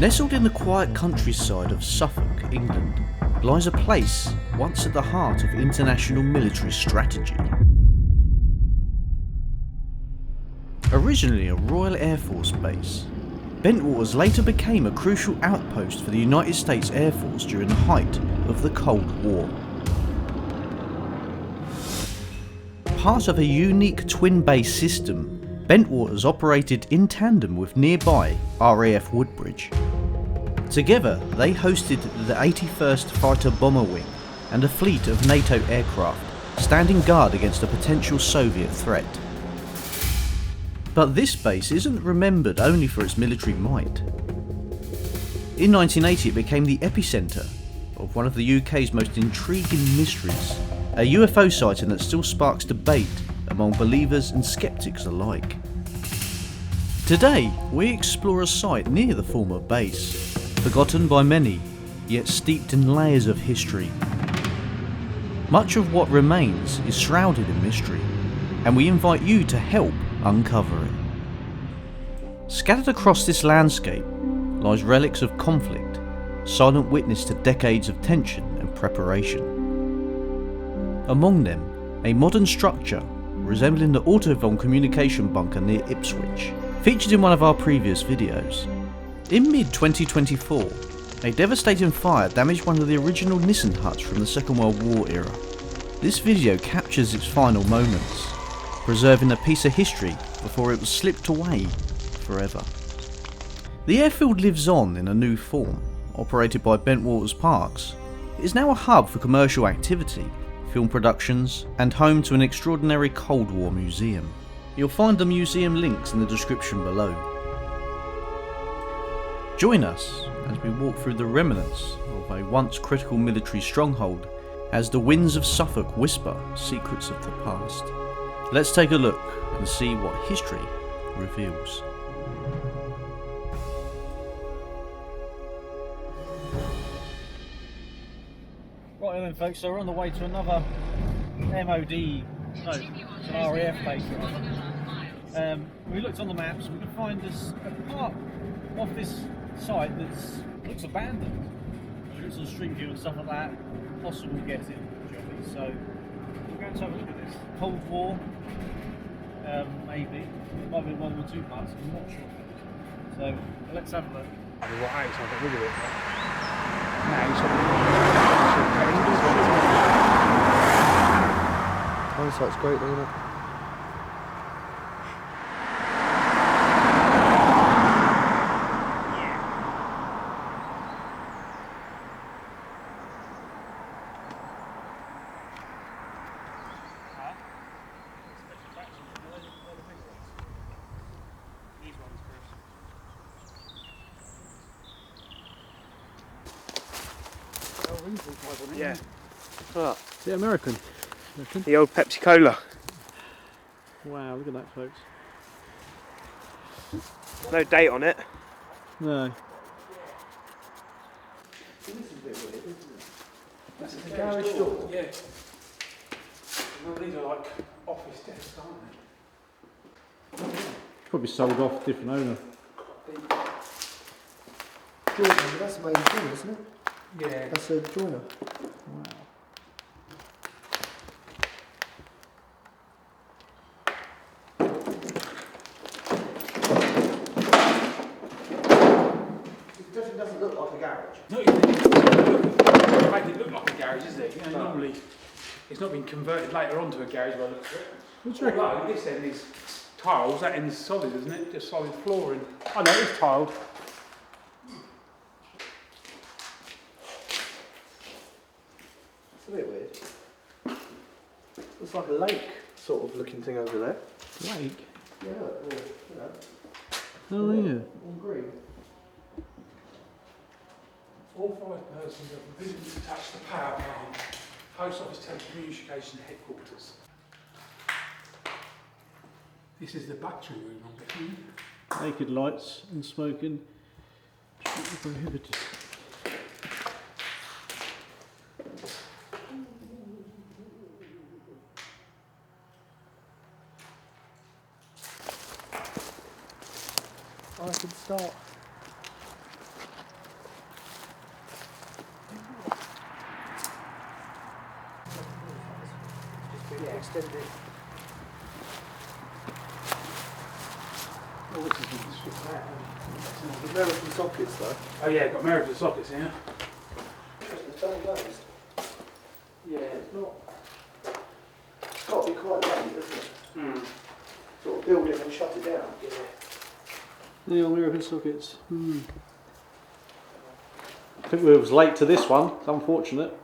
Nestled in the quiet countryside of Suffolk, England, lies a place once at the heart of international military strategy. Originally a Royal Air Force base, Bentwaters later became a crucial outpost for the United States Air Force during the height of the Cold War. Part of a unique twin-base system, Bentwaters operated in tandem with nearby RAF Woodbridge. Together, they hosted the 81st Fighter Bomber Wing and a fleet of NATO aircraft, standing guard against a potential Soviet threat. But this base isn't remembered only for its military might. In 1980 it became the epicentre of one of the UK's most intriguing mysteries, a UFO sighting that still sparks debate among believers and skeptics alike. Today we explore a site near the former base, forgotten by many, yet steeped in layers of history. Much of what remains is shrouded in mystery, and we invite you to help uncover it. Scattered across this landscape lies relics of conflict, silent witness to decades of tension and preparation. Among them, a modern structure resembling the Autovom communication bunker near Ipswich, featured in one of our previous videos. In mid-2024, a devastating fire damaged one of the original Nissan huts from the Second World War era. This video captures its final moments, preserving a piece of history before it was slipped away forever. The airfield lives on in a new form, operated by Bentwaters Parks. It is now a hub for commercial activity, film productions, and home to an extraordinary Cold War museum. You'll find the museum links in the description below. Join us as we walk through the remnants of a once critical military stronghold as the winds of Suffolk whisper secrets of the past. Let's take a look and see what history reveals. Right then folks, so we're on the way to another MOD, no, it's an RAF base. We looked on the maps and we could find this a part of this site that looks abandoned. We looked on Street View and stuff like that, possible guessing, so we're going to have a look at this. Cold War, maybe, it might be World War II parts, I'm not sure. So let's have a look. I mean, what age I got rid of it? Hindsight's great though, isn't it? Yeah. What? Is it American? The old Pepsi Cola. Wow, look at that, folks. No date on it. No. This is a bit weird, isn't it? That's the garage door. Yeah. These are like office desks, aren't they? Probably sold off, different owner. Joiner, that's the main thing, isn't it? Yeah. That's a joiner. Wow. It definitely doesn't look like a garage. No, it doesn't make it look like a garage, is it? You know, normally it's not been converted later onto a garage by the looks of it. What do you reckon? Although this end is tiles, that end is solid, isn't it? Just solid flooring. I know, it's tiled. It's a bit weird. It's like a lake sort of looking thing over there. Lake? Yeah, look, Oh yeah. all green. Authorised persons have visibly detached the power plant, post office telecommunication headquarters. This is the battery room, I'm guessing. Naked lights and smoking strictly prohibited. I can start. extended. Oh, this has been stripped out. The American sockets though. Oh yeah, got American sockets here. Interesting, it's only glazed. Yeah. It's not. It's got to be quite late, isn't it? Mm. Sort of build it and shut it down. Yeah. The American sockets. I think we was late to this one. It's unfortunate.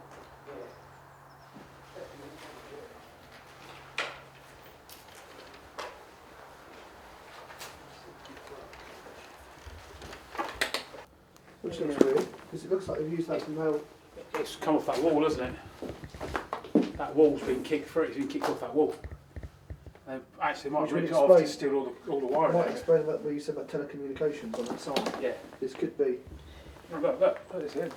Which looks weird, because it looks like they've used that to nail. It's come off that wall, hasn't it? That wall's been kicked through. It's been kicked off that wall. Actually, might Which would rip it off to explain- steal all the I wiring. might out. explain about what you said about telecommunications on that side. Yeah. This could be. Look this in.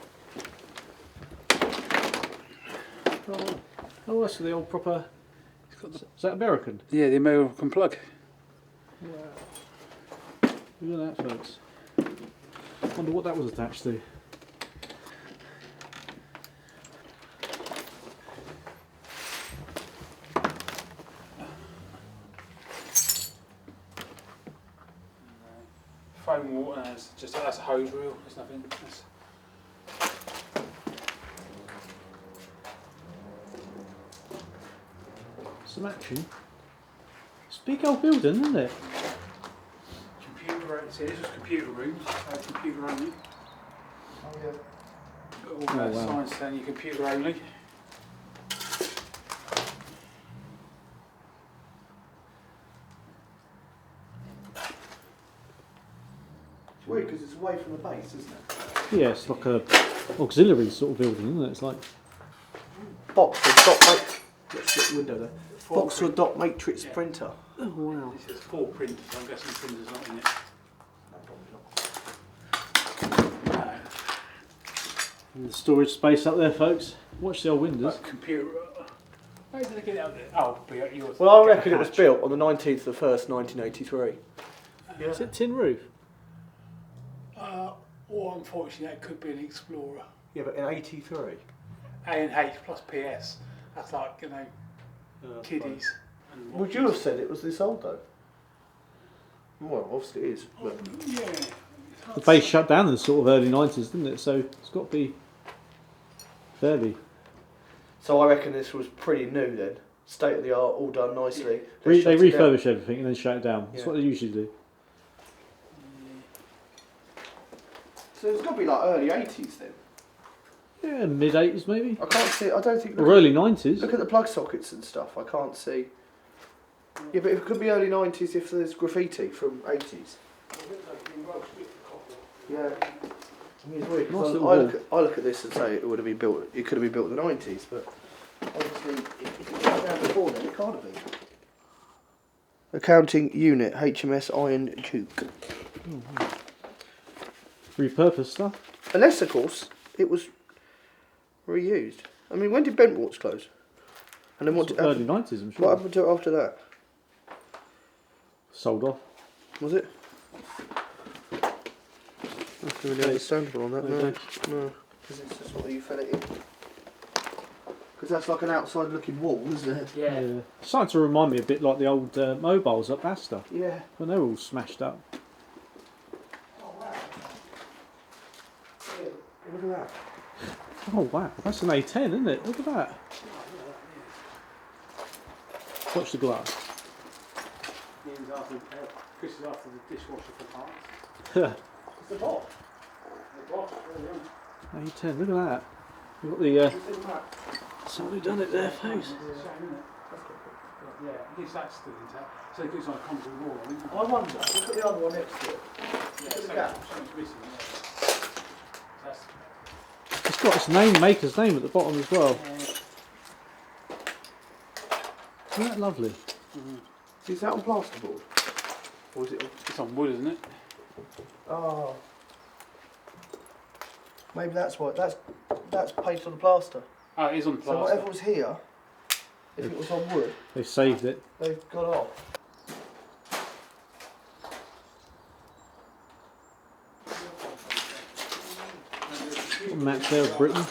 Oh, that's the old proper. Is that American? Yeah, the American plug. Look at that, folks. Wonder what that was attached to. Foam water, that's a hose reel. There's nothing. Some action. It's a big old building, isn't it? Computer. See, this was computer rooms. Computer only. Oh yeah. All that wow. signs saying your computer only. It's weird because it's away from the base, isn't it? Yeah, it's like a auxiliary sort of building, isn't it? It's like Boxwood dot matrix. Let's get the window there. Boxwood dot matrix printer. oh wow. This is 4 printers. I'm guessing printers not in it. No. And the storage space up there, folks. Watch the old windows. But computer. Where did they get it out there? Oh, but yours. Well, I reckon it was built on the 19th of the 1st, 1983. Is it tin roof? Or unfortunately, that could be an Explorer. Yeah, but in 83. A&H plus PS. That's like, you know, kiddies. And Would you have said it was this old though? Well, obviously it is. But Yeah. The base shut down in the sort of early 90s, didn't it? So it's got to be fairly. so I reckon this was pretty new then. State of the art, all done nicely. They shut it down. refurbish everything and then shut it down. That's Yeah. what they usually do. So it's got to be like early 80s then. Yeah, mid 80s maybe. I can't see. I don't think. Or early 90s. Look at the plug sockets and stuff. I can't see. Yeah, but it could be early 90s if there's graffiti from 80s. Yeah. I mean, it's weird, 'cause Nice little I look at this and say it would have been built. It could have been built in the 90s, but obviously if it came down before then, it can't have been. Accounting unit HMS Iron Duke. Repurposed stuff. Unless, of course, it was reused. I mean, when did Bentwaters close? And then what did Early happen? 90s, I'm sure. What happened to it after that? Sold off. Was it? Nothing really understandable on that, no. No. Because it's just what you fell it in. Because that's like an outside looking wall, isn't it? Yeah. It's starting to remind me a bit like the old mobiles at Astor Yeah. when they were all smashed up. Look at that. Oh wow, that's an A10, isn't it? Look at that. Watch the glass. Chris is after the dishwasher for parts. It's the top. The box, A10, look at that. We've got the somebody done it there, face. Yeah, at least that's still intact. So it goes on a concrete wall, I think. I wonder, look at the other one next to it. Yeah, Look at the so gap. something's missing, yeah. That's, It's got its name, maker's name at the bottom as well. Isn't that lovely? Is that on plasterboard? Or is it on... it's on wood, isn't it? Oh. Maybe that's why. That's painted on the plaster. Oh, it is on So plaster. whatever was here, if it was on wood, They saved it. they've got it off. Got a map there of Britain.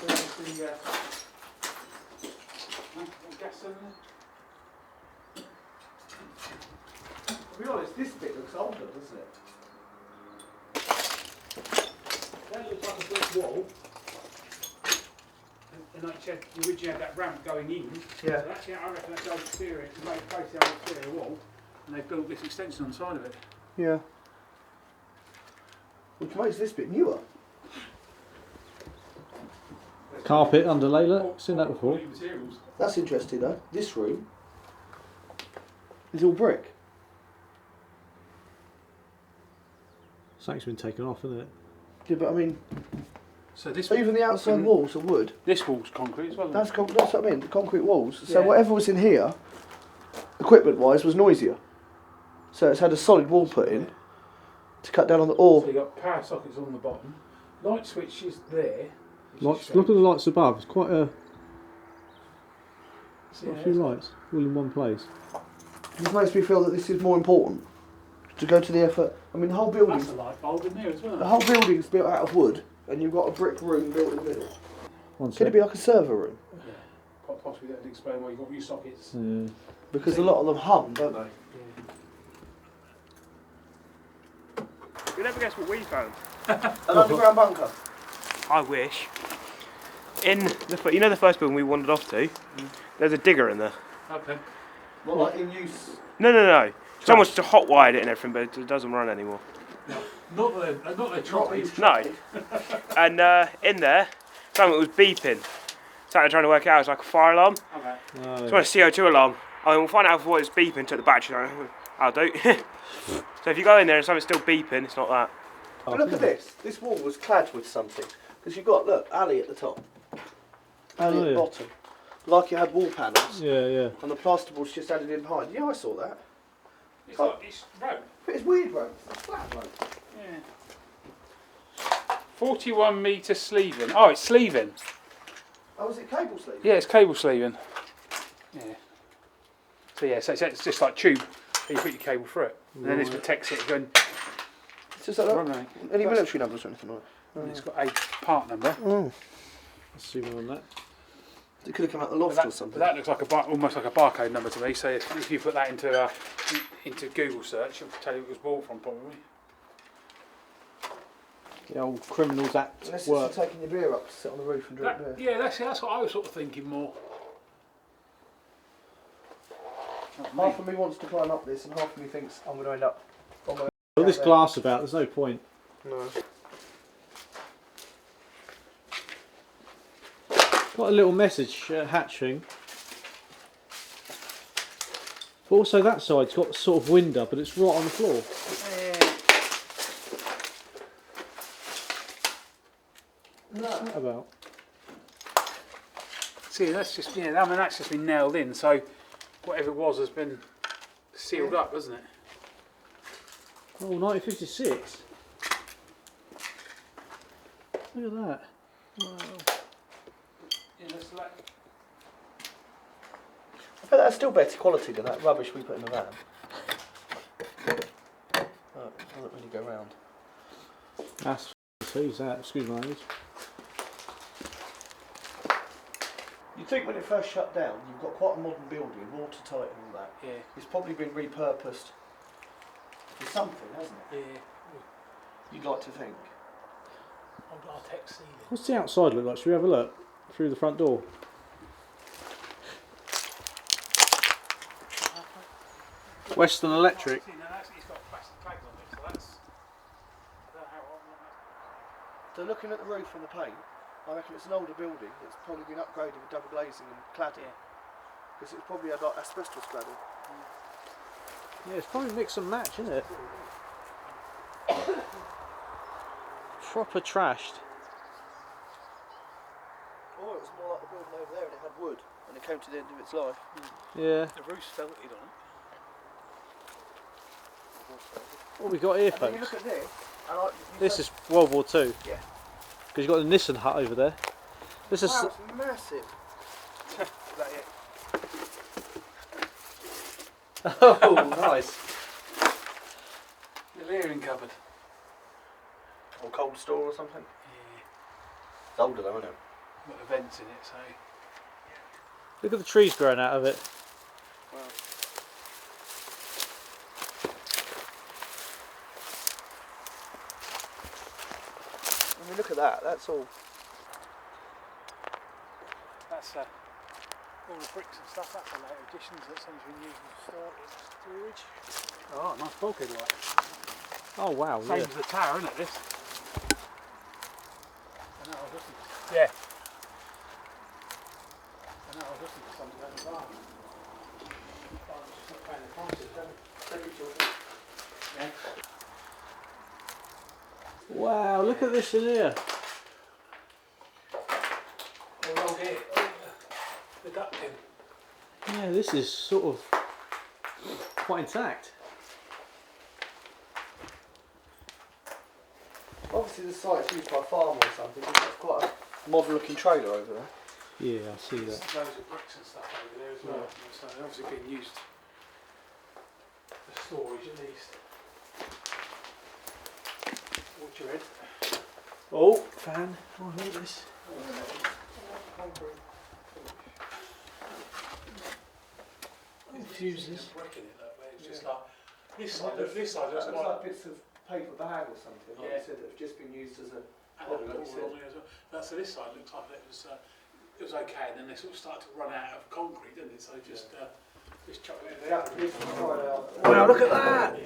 This bit looks older, doesn't it? That looks like a brick wall. And like you said, you originally had that ramp going in. Yeah. So actually, I reckon that's the old exterior, to make place the old exterior wall, and they built this extension on the side of it. Yeah. Which makes this bit newer. Carpet underlay, look. Seen that before. Materials. That's interesting though. This room is all brick. Something's been taken off, isn't it? Yeah, but I mean, So this even the outside walls are wood. This wall's concrete as well. That's what I mean, the concrete walls. So Yeah. whatever was in here, equipment-wise, was noisier. So it's had a solid wall put in to cut down on the So ore. you've got power sockets on the bottom, light switches there. Lights, look at the lights above. It's quite a Yeah, few lights all in one place. This makes me feel that this is more important to go to the effort. I mean, the whole building. that's a light bulb in there as well. The whole building's built out of wood, and you've got a brick room built in the middle. One Could sec. it be like a server room? Yeah. Quite possibly that would explain why you've got your sockets. Yeah. Because a lot of them hum, don't they? You'll never guess what we found. An underground bunker. I wish. In the, you know the first building we wandered off to? There's a digger in there. Okay. Well, like in use. No. Someone's just hot wired it and everything, but it doesn't run anymore. Not their trolleys. No. And in there, something was beeping. So I'm trying to work it out. It's like a fire alarm. Okay. Oh, It's like a CO2 alarm. I mean, we'll find out what it's beeping. Took the battery out. I'll do. So if you go in there and something's still beeping, it's not that. But look at this. This wall was clad with something. Because you've got, look, alley at the top. Alley at the yeah. bottom. Like it had wall panels. Yeah. And the plasterboard's just added in behind. Yeah, I saw that. It's like it's road. But it's weird road. It's flat road. Yeah. 41 metre sleeving. Oh, it's sleeving. Oh, is it cable sleeve? Yeah, it's cable sleeving. Yeah. So yeah, so it's just like tube. You put your cable through it, and then this protects it going. It's just like that. Running. Any military numbers or anything like that? And it's got a part number. Oh. Let's see one on that. It could have come out the loft But or something. that looks like almost like a barcode number to me. So if you put that into Google search, it'll tell you what it was bought from probably. The old Criminals Act Unless work. it's for taking your beer up to sit on the roof and drink beer. Yeah, that's what I was sort of thinking more. Half of me wants to climb up this and half of me thinks I'm going to end up on my Got this glass about. There's no point. No. Got a little message hatch thing. But also that side's got sort of window, but it's right on the floor. What's that about? See, that's just I mean that's just been nailed in. So whatever it was has been sealed up, hasn't it? Oh, 1956. Look at that. Wow. Yeah, that's like. I bet that's still better quality than that rubbish we put in the van. Oh, it doesn't really go round. That's who's that? Excuse my language. You think when it first shut down, you've got quite a modern building, watertight and all that. Yeah. It's probably been repurposed for something, hasn't it? Yeah. You'd like to think. Old Artex ceiling. What's the outside look like? Should we have a look through the front door? Western Electric. See, no, actually it's got plastic tags on it, so that's. I don't know how old that So looking at the roof and the paint, I reckon it's an older building that's probably been upgraded with double glazing and cladding. Because it's probably had like asbestos cladding. Yeah, it's probably mix and match, isn't it? Proper trashed. Or it was more like the building over there and it had wood and it came to the end of its life. Yeah. The roof's felted on it. What we got here, And then you folks? look at this, and like, This is World War II. Yeah. Because you've got the Nissan hut over there. This is. wow, it's massive. Is that it? Oh, nice. The layering cupboard. Or cold store or something. Yeah. It's older though, isn't it? Got the vents in it, so. Look at the trees growing out of it. mean, look at that. That's all. That's all the bricks and stuff. That's the later additions that seems to be used for storage. Oh, nice bulkhead light. Oh wow, Same yeah. as the tower, isn't it? This. Yeah. I know, I was listening to something at the bar. I was just not paying the prices, yeah. Wow, look at this in here. Along here, the duck pin. Yeah, this is sort of quite intact. Obviously, the site's used by a farm or something. It's quite a modern-looking trailer over there. Yeah, I see There's that. loads of bricks and stuff over there as well. So they're obviously being used for storage at least. Watch your head. Oh, fan. Oh, look at this. Fuses. Brick in it, though, where it's just like this side looks like bits of paper bag or something. Like you said, that have just been used as a. and like you said. So this side looks like it was okay, and then they sort of started to run out of concrete, didn't it? So just chuck it in there. Wow, look at that!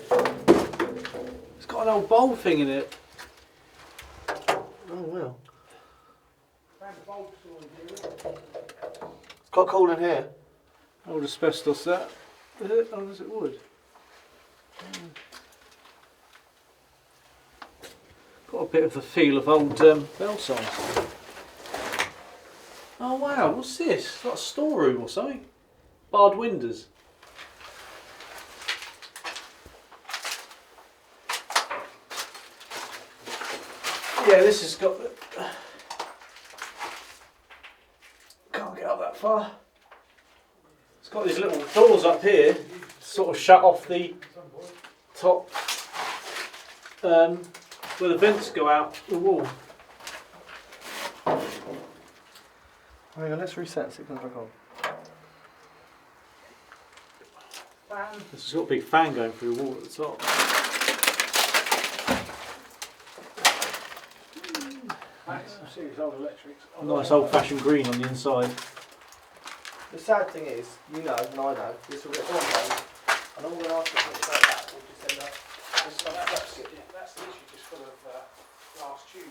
It's got an old bowl thing in it. Oh wow. It's quite cold in here. Old asbestos that. Is it? Oh, is it wood? Got a bit of the feel of old bell signs. Oh wow, what's this? It's like a storeroom or something. Barred windows. Yeah, this has got. Can't get up that far. It's got these little doors up here, to sort of shut off the top, where the vents go out the wall. Hang on, let's reset. See if it comes back on. This has got a big fan going through the wall at the top. Serious old electrics. Nice old-fashioned green on the inside. The sad thing is, you know, and I know, this will get one and all the articles like that will just end up. That's literally just full of glass tubes.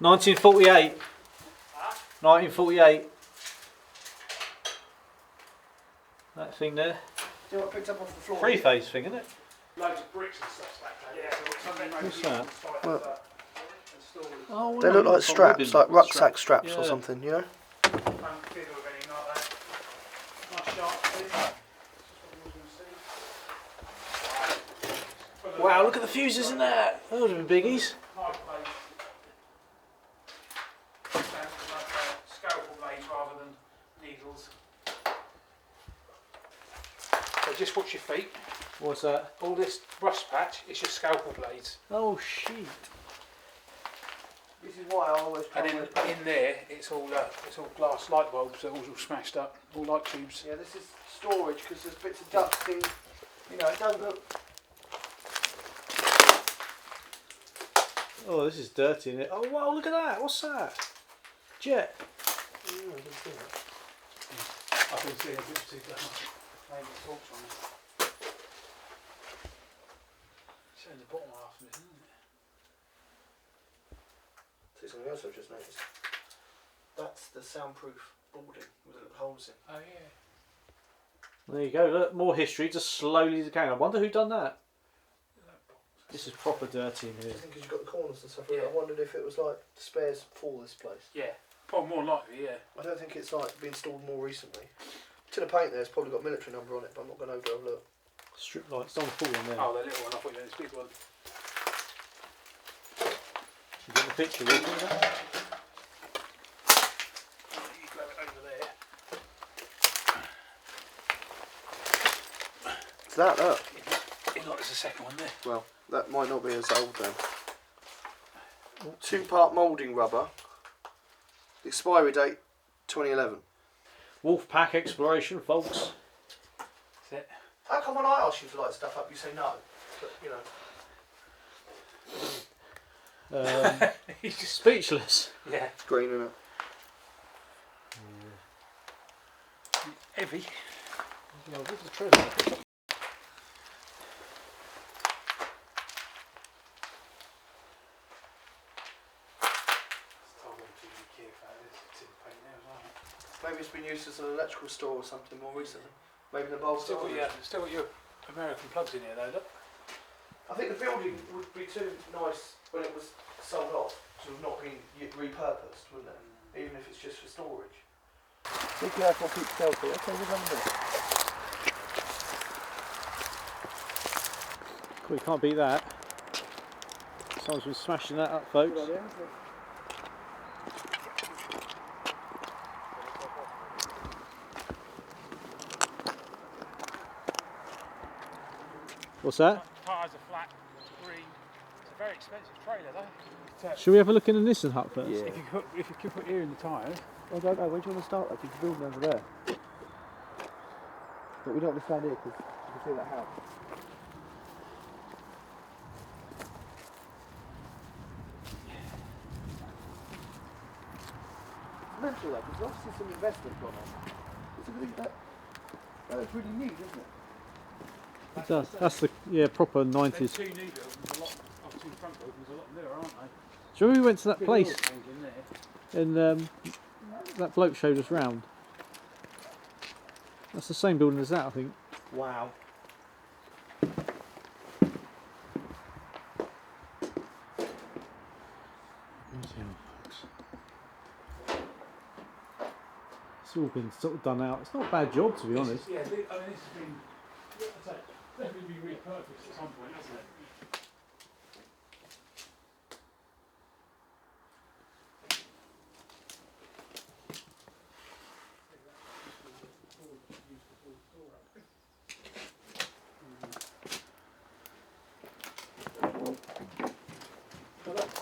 1948. Huh? 1948. That thing there. Do you know what I picked up off the floor? Three-phase thing, isn't it? Loads of bricks and stuff back there. Yeah. So something What's that? Well, Oh, they no, look like it's got straps, ribbon like rucksack straps. straps or something, you know? I don't feel of anything like that. Nice sharp thing. Wow, look at the fuses in there. Those are biggies. High blades. Like scalpel blades rather than needles. So just watch your feet. What's that? All this rust patch is just scalpel blades. Oh, shit. This is why I always try And in there, it's all glass light bulbs. They're all smashed up, all light tubes. Yeah, this is storage because there's bits of ducts in. You know, it don't look. Oh, this is dirty in it. Oh, wow, look at that. What's that? Jet. I didn't see that. I can see a bit particular maybe torch on it. Showing the bottom half of it, isn't it? See something else I've just noticed. That's the soundproof boarding with the little holes in. Oh yeah. There you go. Look, more history just slowly decaying. I wonder who done that. This is proper dirty in I here. think because you've got the corners and stuff. Yeah. I wondered if it was like spares for this place. Yeah. Probably more likely, yeah. I don't think it's like been installed more recently. Tin of paint there's probably got military number on it, but I'm not going to go have a look. Strip lights don't fall in there. Oh, the little one. I thought you meant this big one. You get the picture, will you? You grab it over there. Is that up? It's like there's a second one there. Well, that might not be as old then. Two-part moulding rubber. Expiry date 2011. Wolfpack exploration, folks. That's it. How come when I ask you to light stuff up, you say no? But you know. He's just speechless. Yeah. It's green, isn't it? Heavy. Yeah, this is treasure. Maybe it's been used as an electrical store or something more recently. Maybe the bulbs. Still got your American plugs in here though, look. I think the building would be too nice when it was sold off to have not been repurposed, wouldn't it? Even if it's just for storage. Be careful, keep stealthy. Okay, we're going to Cool, you can't beat that. Someone's been smashing that up, folks. What's that? Tyres are flat, green. It's a very expensive trailer though. Should we have a look in the Nissan hut first? Yeah. If you could put here in the tyres. I don't know, where do you want to start? Like, you can build over there. But we don't want to stand here because you can see that house. It's mental though, because obviously some investment gone on. It's a really, that was really neat, isn't it? It does. That's the proper 90s. There's two new buildings, two front buildings, a lot newer, aren't they? Do you remember we went to that place In there. and that bloke showed us round? That's the same building as that, I think. Wow. It's all been sort of done out. It's not a bad job, to be honest. Yeah, I mean, this has been, I'd say, definitely be repurposed at some point, hasn't it?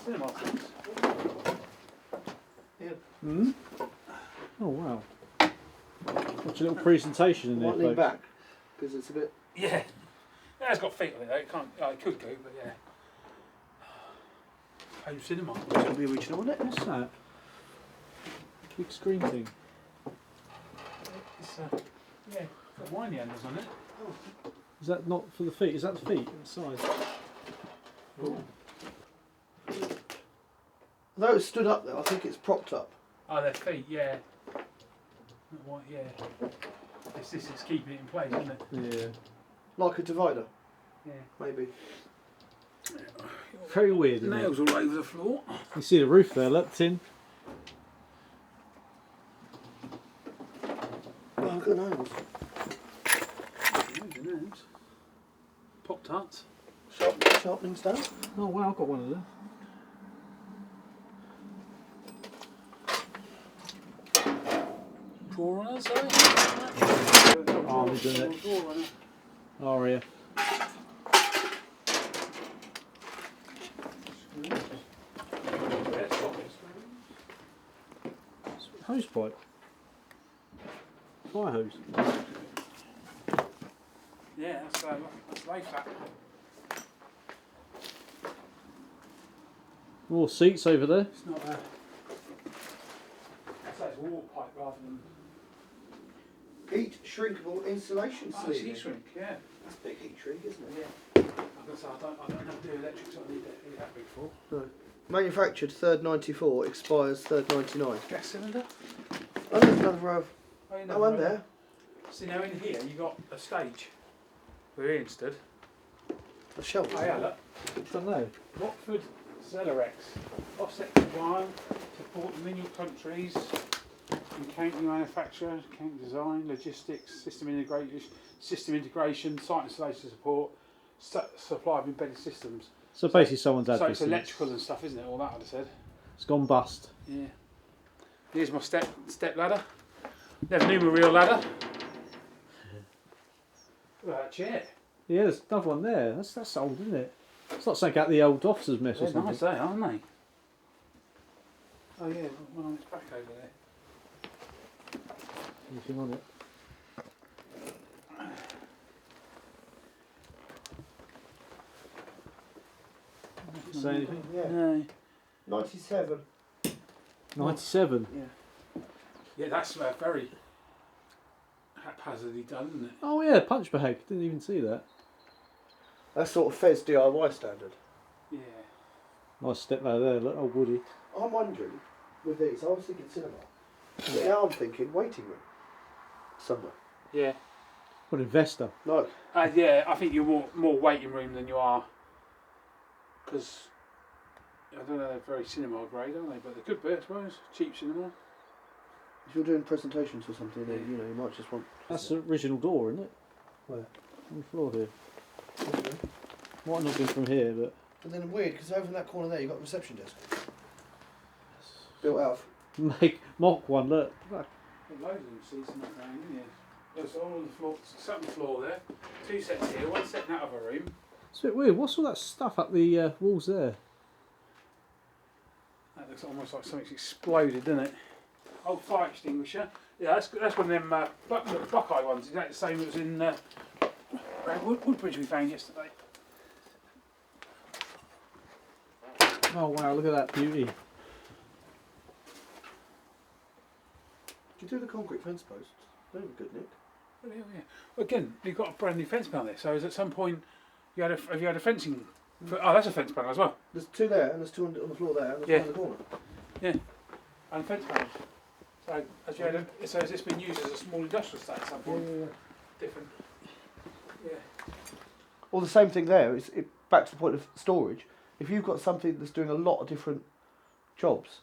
Cinema things. Hmm? Oh wow. Watch a little presentation in there, Might lean folks. back, because it's a bit... Yeah. Yeah, it's got feet on it though. It can't. Oh, it could go, but yeah. Home cinema. It's going to be original, isn't it? What's that? Big screen thing. It's yeah, got windy handles on it. Is that not for the feet? Is that the feet inside? Although it's stood up there, I think it's propped up. Oh, their feet, yeah. What? Yeah. This is keeping it in place, isn't it? Yeah. Like a divider, Yeah. maybe. Very weird, isn't Nails it? all over the floor. You see the roof there, look, tin. Oh, look at the nails. Nails. Pop tarts. Sharpening stone. Oh wow, I've got one of them. Drawer on it, sorry. Oh, we're doing it. Drawer on it. Oh, yeah. Hose pipe. Fire hose. Yeah, that's lay flat. More seats over there. It's not a. I'd say it's a water pipe rather than. Heat shrinkable insulation Oh, sleeve. it's heat shrink, yeah. That's a big heat shrink, isn't it? Yeah. I don't know do electrics. I need that big for. No. Manufactured 3rd 94, expires 3rd 99. Gas cylinder. Oh, there's another row of... Oh, Oh, and there. See now in here you got a stage. Where Ian stood. A shelf. Oh yeah, look. I don't know. Watford Celerex. Offset design, support many countries, in county manufacture, county design, logistics, system integration, site installation support, supply of embedded systems. So basically someone's had So this it's electrical and stuff, isn't it? All that I'd have said. It's gone bust. Yeah. Here's my step ladder. Never knew my real ladder. Look at that chair. Yeah, there's another one there. That's old, isn't it? It's not something out the old officer's mess or They're something. nice, they aren't they? Oh yeah, one on its back over there. Anything on it? say anything? Yeah. No. 97. 97. Yeah. Yeah, that's very haphazardly done, isn't it? Oh yeah, punch bag. Didn't even see that. That's sort of Fez DIY standard. Yeah. Nice step ladder there. Look, old Woody. I'm wondering, with these, I was thinking cinema. But now I'm thinking waiting room. Somewhere. Yeah. What investor? No. Yeah, I think you're more waiting room than you are. Because, I don't know, they're very cinema grade, aren't they? But they could be, I suppose. Cheap cinema. If you're doing presentations or something, then you know you might just want. That's the original door, isn't it? Where? On the floor here. Might not be from here, but. But then weird because over in that corner there you've got a reception desk. Built out. Make mock one. Look. There's loads of them seats in that round, isn't there? There's all on the floor, set on the floor there. 2 sets here, 1 set in that other room. It's a bit weird. What's all that stuff up the walls there? That looks almost like something's exploded, doesn't it? Old fire extinguisher. Yeah, that's one of them Buckeye ones. Exactly the same as in Woodbridge we found yesterday. Oh wow! Look at that beauty. Did you do the concrete fence posts? They were good, Nick. Well, yeah. Well, again, you've got a brand new fence panel there. So is at some point have you had a fencing? Oh, that's a fence panel as well. There's 2 there, and there's 2 on the floor there, and there's Yeah. 1 in the corner. Yeah, and fence panels. So has this been used as a small industrial estate at some point? Yeah. Different. Yeah. Well, the same thing there. Back to the point of storage. If you've got something that's doing a lot of different jobs,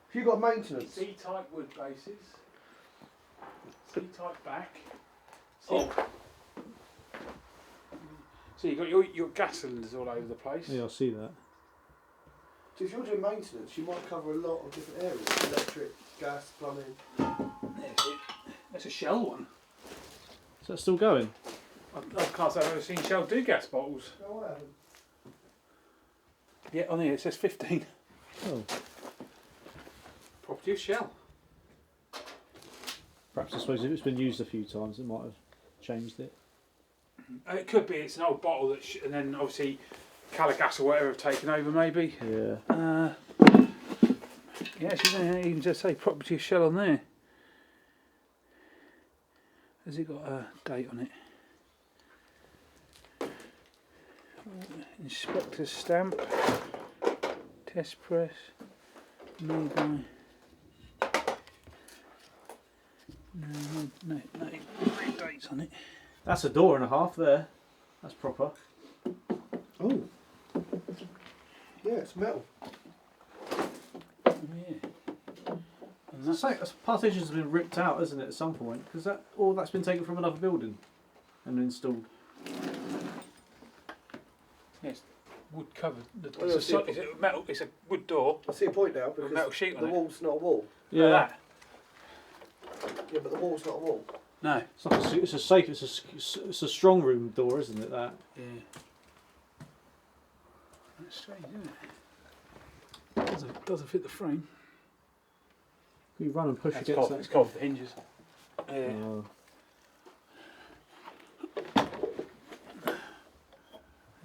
if you've got maintenance. C-type wood bases. C-type back. Oh. So you've got your gas cylinders all over the place. Yeah, I see that. So if you're doing maintenance, you might cover a lot of different areas: electric, gas, plumbing. That's a Shell one. Is that still going? I can't say I've ever seen Shell do gas bottles. No, I haven't. Yeah, on here it says 15. Oh. Property of Shell. Perhaps I suppose if it's been used a few times, it might have changed it. It could be it's an old bottle that, and then obviously Calagas or whatever have taken over maybe. Yeah. Yeah, she doesn't even just say property of Shell on there. Has it got a date on it? Inspector's stamp. Test press. Made by. No dates on it. That's a door and a half there. That's proper. Oh. Yeah, it's metal. Yeah. And That's like partitions have been ripped out, hasn't it, at some point? Because all that's been taken from another building and installed. yeah, it's wood covered. Well, It's a metal. It's a wood door. I see a point now With a because metal sheet on the it. wall's not a wall. Yeah. Like that. Yeah, but the wall's not a wall. No. It's like it's a safe. It's a strong room door, isn't it? That. Yeah. That's strange, isn't it? Doesn't fit the frame. You run and push It's against cold. It's that. cold for the hinges. Yeah. Oh. There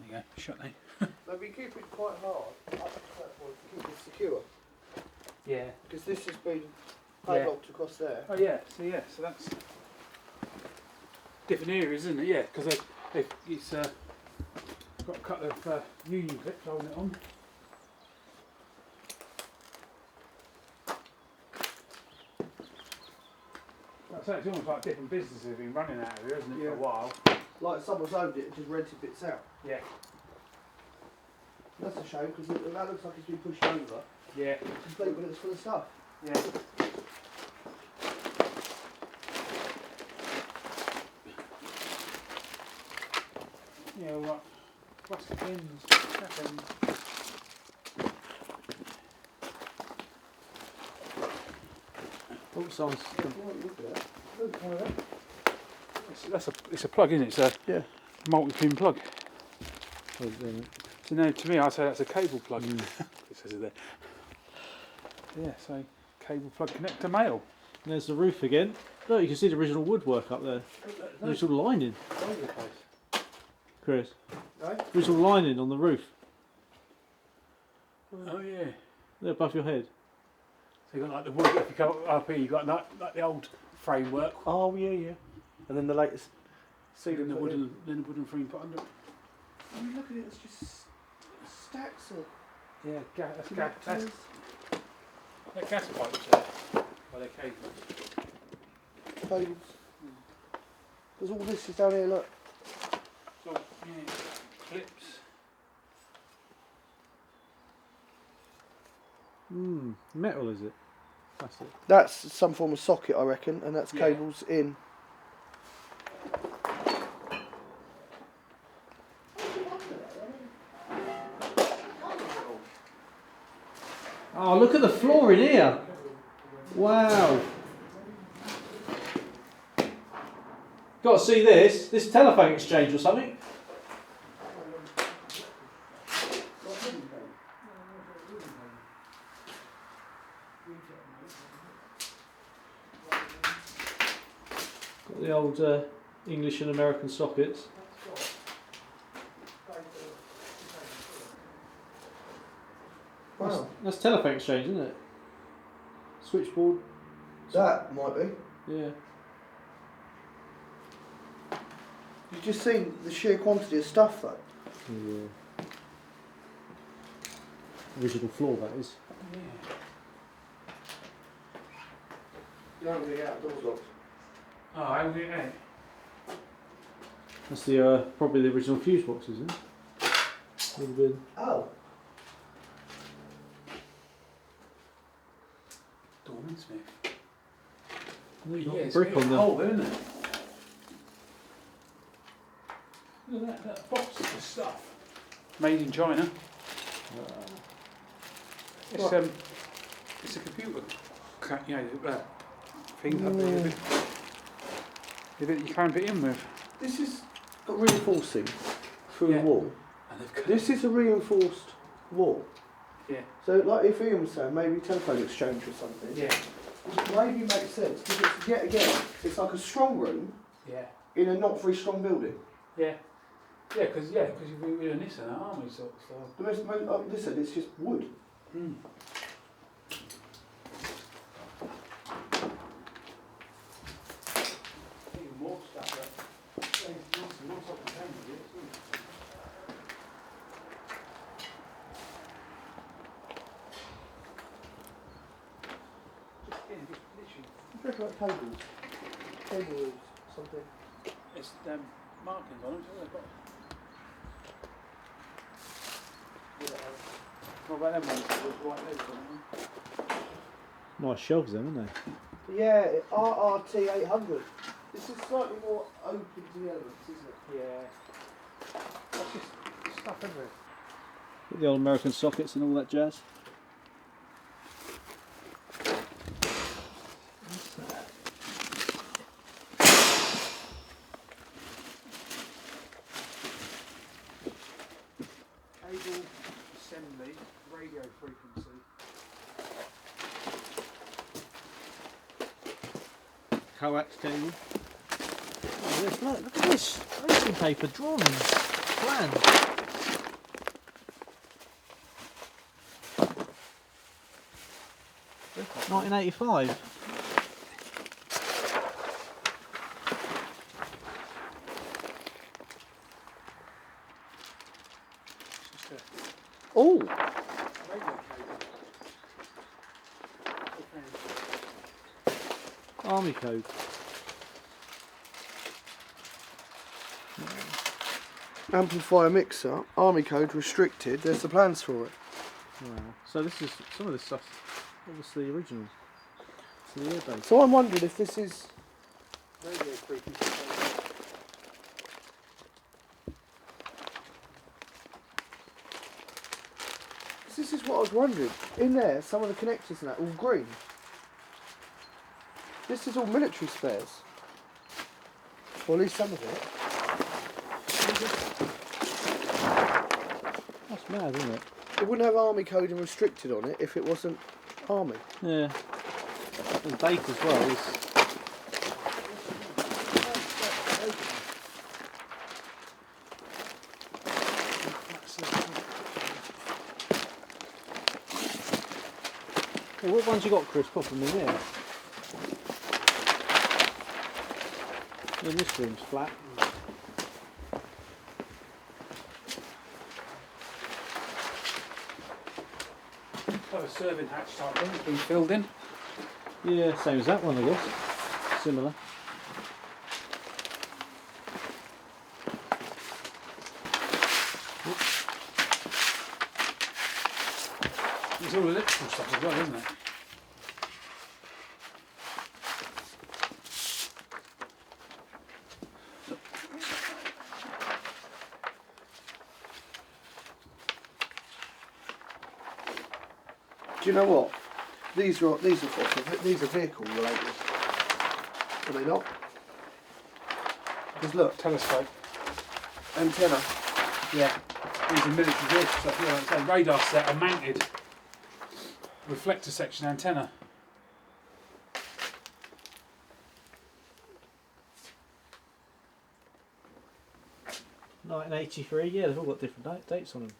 you go. Shut now. No, but you keep it quite hard up to that point to keep it secure. Yeah. Because this has been Yeah. padlocked across there. Oh yeah. So that's different areas, isn't it? Yeah, because it's got a couple of union clips holding it on. Like I say, it's almost like different businesses have been running out of here, isn't it, for a while? Like someone's owned it and just rented bits out. Yeah. That's a shame because that looks like it's been pushed over. Yeah. Complete when it was full of stuff. Yeah. Yeah, all right. Plastic ends, tap ends. Oh, someone's. It's a plug, isn't it? It's a Yeah. multi-pin plug. Oh, damn it. So now to me, I say that's a cable plug. It says it there. Yeah, so cable plug connector male. There's the roof again. Look, you can see the original woodwork up there. The original lining, All over the place. Chris. Right? Original lining on the roof. Oh yeah. They're above your head. So you got like the wood. If you come up here, you got like the old framework. Oh yeah, yeah. And then the latest Then ceiling. the wooden frame put under it. I mean, look at it. It's just stacks of. Yeah, that's gas. connectors. They're gas pipes there. Well, they're cables. Cables. There's all this is down here. Look. So, yeah, clips. Metal is it? Plastic. That's some form of socket, I reckon, and that's Yeah. cables in. Oh, look at the floor in here. Wow. Got to see this. This telephone exchange or something. Got the old English and American sockets. Wow. That's telephone exchange, isn't it? Switchboard. That might be. Yeah. You've just seen the sheer quantity of stuff, though. Yeah. Original floor, that is. Yeah. You don't really get outdoors locked. Oh, how did it end? That's the probably the original fuse boxes, isn't it? Would have been. Oh. Dorman Smith. Got it's brick on them. Oh, isn't it? Look at that box of stuff. Made in China. It's it's a computer, you know, thing up there, the bit you clamp it in with. This is got reinforcing through Yeah. the wall. And they've got This is a reinforced wall. yeah, So, like if Ian was saying, maybe telephone exchange or something. yeah, Which maybe makes sense because it's yet again, it's like a strong room yeah, in a not very strong building. yeah, because you're doing this and that, aren't we? Sort of stuff. The listen, it's just wood. Mm. Even more stuff. More stuff to come with it, isn't it? Just literally, It's like cables. Cables, something. it's markings on them, so they've got. What about them ones with white legs on them? Nice shelves, then, aren't they? Yeah, RRT 800. This is slightly more open to the elements, isn't it? Yeah. That's just stuff everywhere. Got the old American sockets and all that jazz. Cable assembly, radio frequency. Coax cable. Look at this. Tracing paper, drawings, plans. It's 1985. just a Oh! radio cable. Army code. Amplifier mixer, army code restricted. There's the plans for it. Wow. So this is some of this stuff's obviously original. So the airbase. So I'm wondering if this is. Radio frequency. This is what I was wondering. In there, some of the connectors and that, all green. This is all military spares. Or at least some of it. That's mad, isn't it? It wouldn't have army code and restricted on it if it wasn't army. Yeah. And date as well is. Yeah, what ones you got, Chris? Pop them in there. This room's flat. Got a serving hatch type thing. It's been filled in. Yeah, same as that one, I guess. Similar. It's all electrical stuff as well, isn't it? Do you know what? These are vehicle related. Are they not? Because look, Telescope. antenna. Yeah. These are military vehicles stuff. Yeah, like I say, radar set, a mounted reflector section antenna. (1983). Yeah, they've all got different dates on them.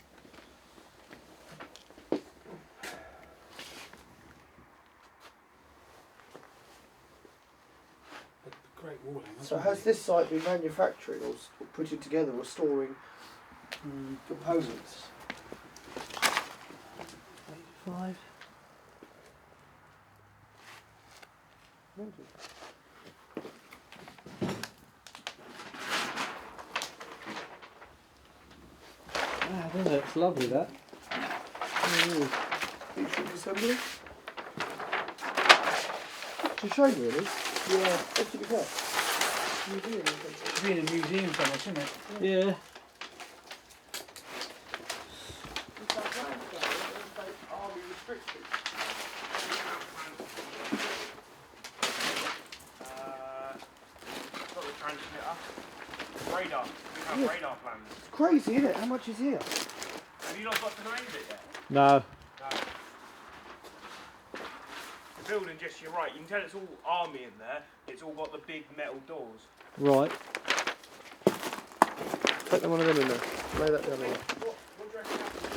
Great wall hangers. So has this site been manufacturing or putting together or storing components? 85. Ah, isn't it? It's lovely that. Heat shrink assembly? To show you really? Yeah, what did you get? Museum. It should be in a museum somewhere, shouldn't it? Yeah. Army restricted. Got the transmitter. Radar. We have radar plans. It's crazy, isn't it? How much is here? Have you not got to name it yet? No. No. The building, just you're right. You can tell it's all army in there. It's all got the big metal doors. Right. Put them one of them in there. Lay that down there. What do you reckon happens to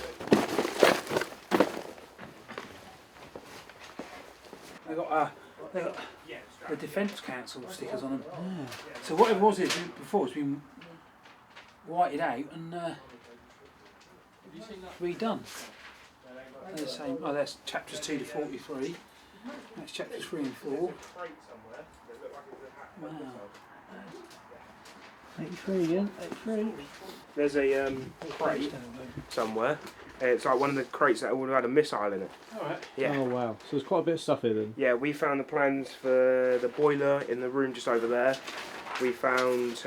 it? They got Yeah, the Defence Council stickers on them. So what it was is before it's been whited out and redone. They're the same. Oh, that's chapters 2 to 43. That's chapters 3 and 4. Wow. 83 again. 83. There's a crate somewhere. It's like one of the crates that would have had a missile in it. Alright. Yeah. Oh wow. So there's quite a bit of stuff here then. Yeah, we found the plans for the boiler in the room just over there. We found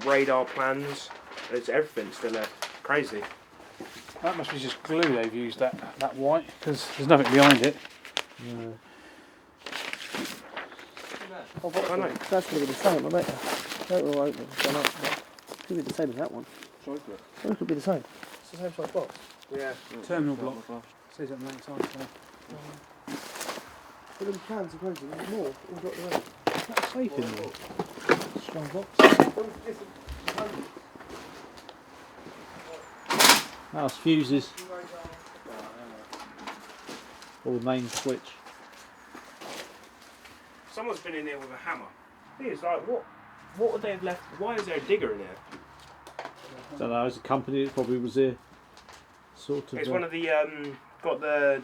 radar plans. There's everything still there. Crazy. That must be just glue they've used, that white, because there's nothing behind it. No. I know. That's going to be the same, I bet. That will open. It could be the same as that one. It could be the same. It's the same size box. Yeah. Terminal block. Says it on the outside. So. But them plans are crazy. There's more. We've got the rest. That's safe in there. Strong box. That's fuses. Or the main switch. Someone's been in there with a hammer. It's like, what would they have left? Why is there a digger in there? Don't know, as a company it probably was here. Sort of. It's one of the, got the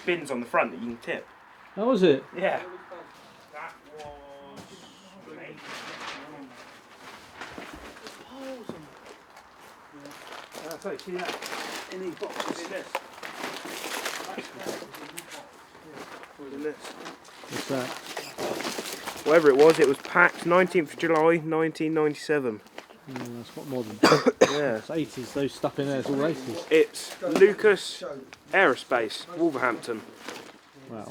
bins on the front that you can tip. How was it? Yeah. That was... So see that in these boxes. In this. In this. What's that? Whatever it was packed 19th of July 1997. That's quite modern. Yeah. It's 80s, those stuff in there, it's all 80s. It's Lucas Aerospace, Wolverhampton. Wow.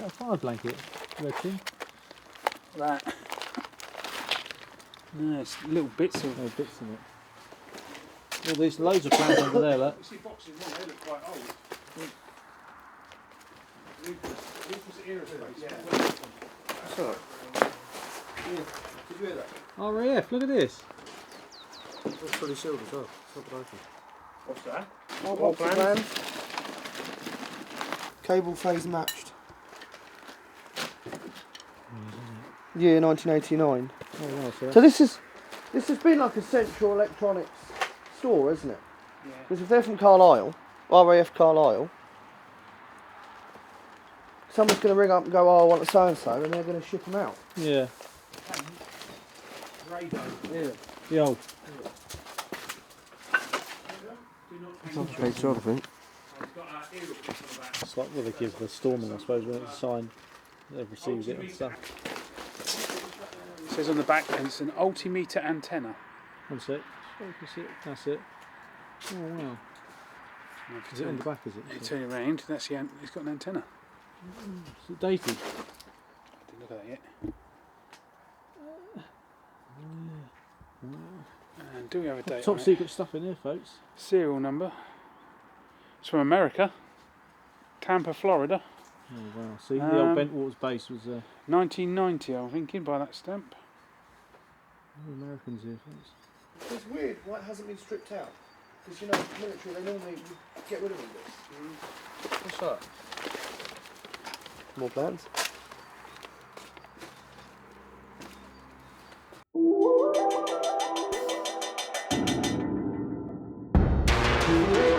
A fire blanket, reckon. That. No, it's little bits of No bits in it. Well, there's loads of plants under there, look. You see boxes, they look quite old. Lucas Aerospace. What's that? Did you hear that? RAF, look at this. It's fully sealed as well. It's not broken. What's that? What plans? Cable phase matched. Year 1989. Oh, wow, so So this has been like a central electronics store, isn't it? Yeah. Because if they're from Carlisle, RAF Carlisle, someone's going to ring up and go, oh, I want a so-and-so, and they're going to ship them out. yeah. Radar. Yeah. The old. It's on page 12, I think. It's like what they give the storeman, I suppose, when it's signed. They've received it and stuff. It says on the back, and it's an altimeter antenna. One sec. Oh, you can see it. That's it. Oh, wow. Is it on the back, is it? You turn it around, that's the it's got an antenna. Is it dated? I didn't look at that yet. And do we have a date Top on it? secret stuff in here, folks. Serial number. It's from America. Tampa, Florida. Oh, wow. See, the old Bentwaters base was 1990, I'm thinking, by that stamp. Americans here, folks. It's weird why it hasn't been stripped out. Because, you know, military, they normally get rid of all this. What's that? More plans? Yeah.